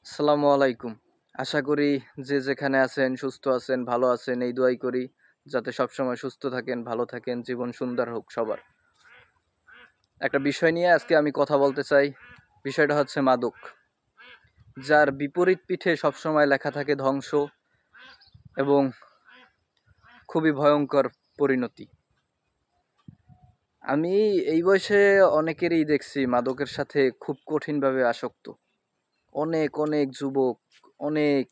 আসসালামু আলাইকুম। আশা করি যে যেখানে আছেন সুস্থ আছেন, ভালো আছেন এই দোয়াই করি যাতে সবসময় সুস্থ থাকেন, ভালো থাকেন, জীবন সুন্দর হোক সবার। একটা বিষয় নিয়ে আজকে আমি কথা বলতে চাই। বিষয়টা হচ্ছে মাদক। যার বিপরীত পিঠে সবসময় লেখা থাকে ধ্বংস এবং খুবই ভয়ঙ্কর পরিণতি। আমি এই বয়সে অনেকেরই দেখছি মাদকের সাথে খুব কঠিনভাবে আসক্ত। অনেক অনেক যুবক, অনেক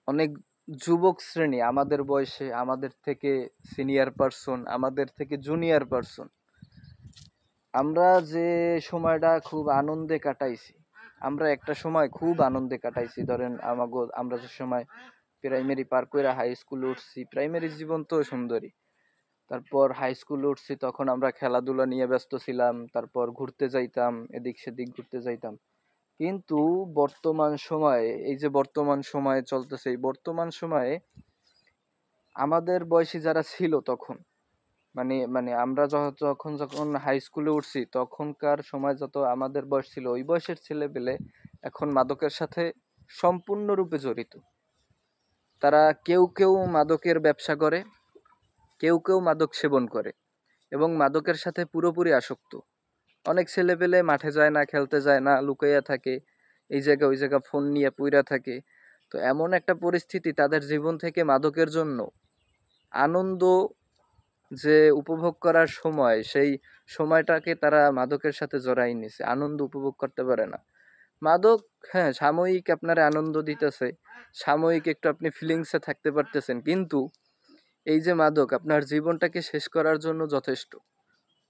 অনেক যুবক শ্রেণী আমাদের বয়সে, আমাদের থেকে সিনিয়র পার্সন, আমাদের থেকে জুনিয়র পার্সন, আমরা যে সময়টা খুব আনন্দে কাটাইছি, আমরা একটা সময় খুব আনন্দে কাটাইছি। ধরেন আমরা যে সময় প্রাইমারি পার করে হাই স্কুলে উঠছি, প্রাইমারি জীবন তো সুন্দরী। তারপর হাই স্কুলে উঠছি, তখন আমরা খেলাধুলা নিয়ে ব্যস্ত ছিলাম, তারপর ঘুরতে যাইতাম, এদিক সেদিক ঘুরতে যাইতাম। কিন্তু বর্তমান সময়ে, এই যে বর্তমান সময়ে চলতেছে, এই বর্তমান সময়ে আমাদের বয়সী যারা ছিল তখন, মানে আমরা যখন হাই স্কুলে উঠছি তখনকার সময় যত আমাদের বয়স ছিল, ওই বয়সের ছেলে পেলে এখন মাদকের সাথে সম্পূর্ণরূপে জড়িত। তারা কেউ কেউ মাদকের ব্যবসা করে, কেউ কেউ মাদক সেবন করে এবং মাদকের সাথে পুরোপুরি আসক্ত। অনেক ছেলে পেলে মাঠে যায় না, খেলতে যায় না, লুকাইয়া থাকে, এই জায়গা ওই জায়গা ফোন নিয়ে পুইরা থাকে। তো এমন একটা পরিস্থিতি, তাদের জীবন থেকে মাদকের জন্য আনন্দ যে উপভোগ করার সময়, সেই সময়টাকে তারা মাদকের সাথে জড়াই নিছে, আনন্দ উপভোগ করতে পারে না। মাদক, হ্যাঁ, সাময়িক আপনার আনন্দ দিতেছে, সাময়িক একটু আপনি ফিলিংসে থাকতে পারতেছেন, কিন্তু এই যে মাদক আপনার জীবনটাকে শেষ করার জন্য যথেষ্ট।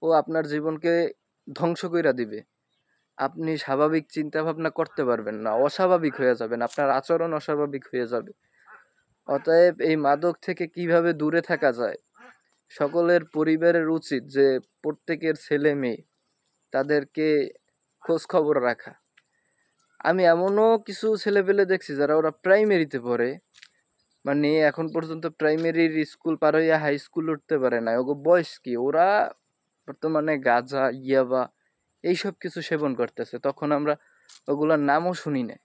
ও আপনার জীবনকে ধ্বংস কইরা দিবে। আপনি স্বাভাবিক চিন্তা ভাবনা করতে পারবেন না, অস্বাভাবিক হয়ে যাবেন, আপনার আচরণ অস্বাভাবিক হয়ে যাবে। অতএব এই মাদক থেকে কিভাবে দূরে থাকা যায়, সকলের পরিবারের উচিত যে প্রত্যেকের ছেলে মেয়ে তাদেরকে খোঁজ খবর রাখা। আমি এমনও কিছু ছেলেপেলে দেখছি যারা ওরা প্রাইমারিতে পড়ে, মানে এখন পর্যন্ত প্রাইমারির স্কুল পার হইয়া হাই স্কুল উঠতে পারে না, ওগো বয়স কি, ওরা বর্তমানে গাঁজা, ইয়াবা এইসব কিছু সেবন করতেছে, তখন আমরা ওগুলোর নামও শুনি না।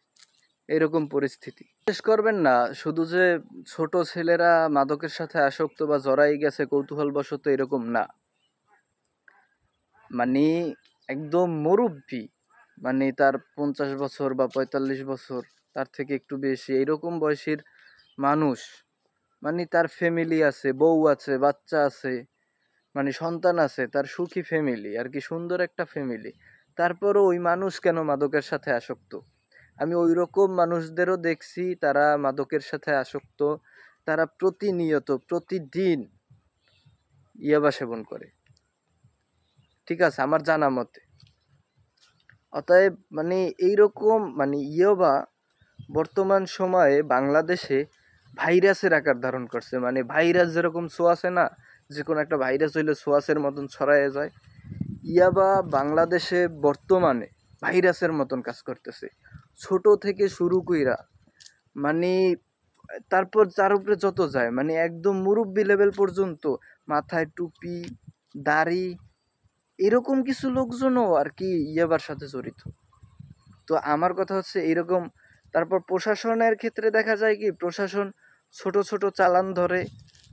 এরকম পরিস্থিতি। বিশ্বাস করবেন না, শুধু যে ছোট ছেলেরা মাদকের সাথে আসক্ত বা জড়াই গেছে কৌতূহলবশত, এরকম না। মানে একদম মুরব্বি, মানে তার 50 বছর বা 45 বছর, তার থেকে একটু বেশি এইরকম বয়সীর মানুষ, মানে তার ফ্যামিলি আছে, বউ আছে, বাচ্চা আছে, মানে সন্তান আছে, তার সুখী ফ্যামিলি আর কি, সুন্দর একটা ফ্যামিলি, তারপরও ওই মানুষ কেন মাদকের সাথে আসক্ত? আমি ওই রকম মানুষদেরও দেখছি, তারা মাদকের সাথে আসক্ত, তারা প্রতিনিয়ত প্রতিদিন ইয়াবা সেবন করে, ঠিক আছে, আমার জানা মতে। অতএব মানে এইরকম মানে ইয়াবা বর্তমান সময়ে বাংলাদেশে ভাইরাসের আকার ধারণ করছে। মানে ভাইরাস যেরকম ছোঁয়াচে না, যে কোনো একটা ভাইরাস হইলে ছোঁয়াচের মতন ছড়াইয়া যায়, ইয়াবা বাংলাদেশে বর্তমানে ভাইরাসের মতন কাজ করতেছে। ছোট থেকে শুরু কইরা, মানে তারপর তার উপরে যত যায়, মানে একদম মুরব্বি লেভেল পর্যন্ত, মাথায় টুপি, দাড়ি, এরকম কিছু লোকজনও আর কি ইয়াবার সাথে জড়িত। তো আমার কথা হচ্ছে এইরকম। তারপর প্রশাসনের ক্ষেত্রে দেখা যায় কি, প্রশাসন ছোট ছোট চালান ধরে,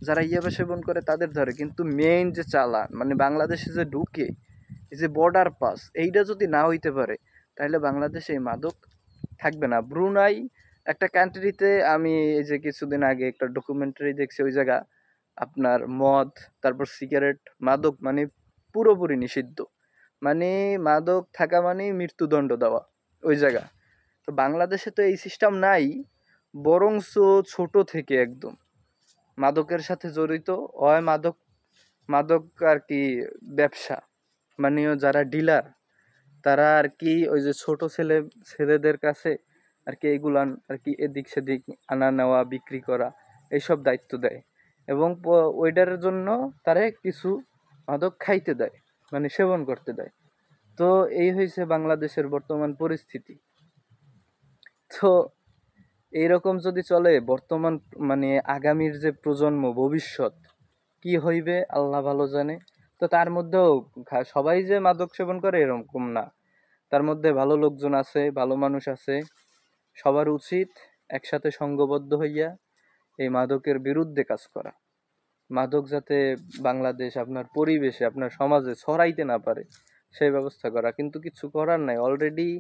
যারা ইয়াবা সেবন করে তাদের ধরে, কিন্তু মেইন যে চালান, মানে বাংলাদেশে যে ঢুকে, এই যে বর্ডার পাস, এইটা যদি না হইতে পারে, তাহলে বাংলাদেশে এই মাদক থাকবে না। ব্রুনাই একটা কান্ট্রিতে, আমি এই যে কিছুদিন আগে একটা ডকুমেন্টারি দেখছি, ওই জায়গা আপনার মদ, তারপর সিগারেট, মাদক মানে পুরোপুরি নিষিদ্ধ। মানে মাদক থাকা মানে মৃত্যুদণ্ড দেওয়া ওই জায়গা। তো বাংলাদেশে তো এই সিস্টেম নাই, বরংচ ছোট থেকে একদম মাদকের সাথে জড়িত হয়। মাদক মাদক আর কি ব্যবসা, মানে যারা ডিলার, তারা আর কি ওই যে ছোট ছেলেদের কাছে আর কি এইগুলান আর কি এদিক সেদিক আনা নেওয়া, বিক্রি করা, এইসব দায়িত্ব দেয় এবং ওইটার জন্য তারে কিছু মাদক খাইতে দেয়, মানে সেবন করতে দেয়। তো এই হয়েছে বাংলাদেশের বর্তমান পরিস্থিতি। তো এইরকম যদি চলে বর্তমান, মানে আগামীর যে প্রজন্ম, ভবিষ্যৎ কি হইবে আল্লাহ ভালো জানে। তো তার মধ্যেও সবাই যে মাদক সেবন করে এরকম না, তার মধ্যে ভালো লোকজন আছে, ভালো মানুষ আছে, সবার উচিত একসাথে সংঘবদ্ধ হইয়া এই মাদকের বিরুদ্ধে কাজ করা। মাদক যাতে বাংলাদেশ আপনার পরিবেশে আপনার সমাজে ছড়াইতে না পারে সেই ব্যবস্থা করা, কিন্তু কিছু করার নাই। অলরেডি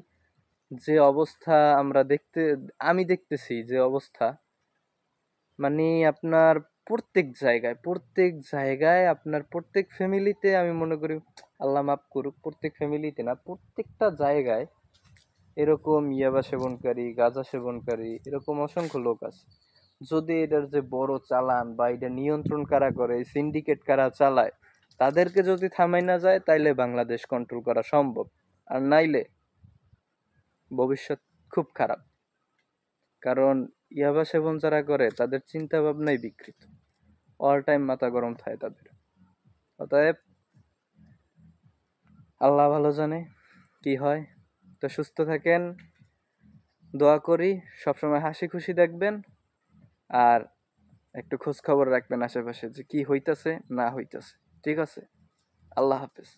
যে অবস্থা আমি দেখতেছি, যে অবস্থা, মানে আপনার প্রত্যেক জায়গায় আপনার প্রত্যেক ফ্যামিলিতে, আমি মনে করি আল্লাহ মাফ করুক, প্রত্যেক ফ্যামিলিতে না, প্রত্যেকটা জায়গায় এরকম ইয়াবা সেবনকারী, গাঁজা সেবনকারী, এরকম অসংখ্য লোক আছে। যদি এটার যে বড় চালান বা এটা নিয়ন্ত্রণ কারা করে, সিন্ডিকেট কারা চালায়, তাদেরকে যদি থামাই না যায়, তাইলে বাংলাদেশ কন্ট্রোল করা সম্ভব। আর নাইলে ভবিষ্যৎ খুব খারাপ। কারণ ইয়াবা সেবন যারা করে তাদের চিন্তা ভাবনাই বিকৃত, অল টাইম মাথা গরম থাকে তাদের। অতএব আল্লাহ ভালো জানে কি হয়। তো সুস্থ থাকেন, দোয়া করি সবসময় হাসি খুশি দেখবেন, আর একটু খোঁজ খবর রাখবেন আশেপাশে যে কি হইতাছে না হইতাছে। ঠিক আছে, আল্লাহ হাফেজ।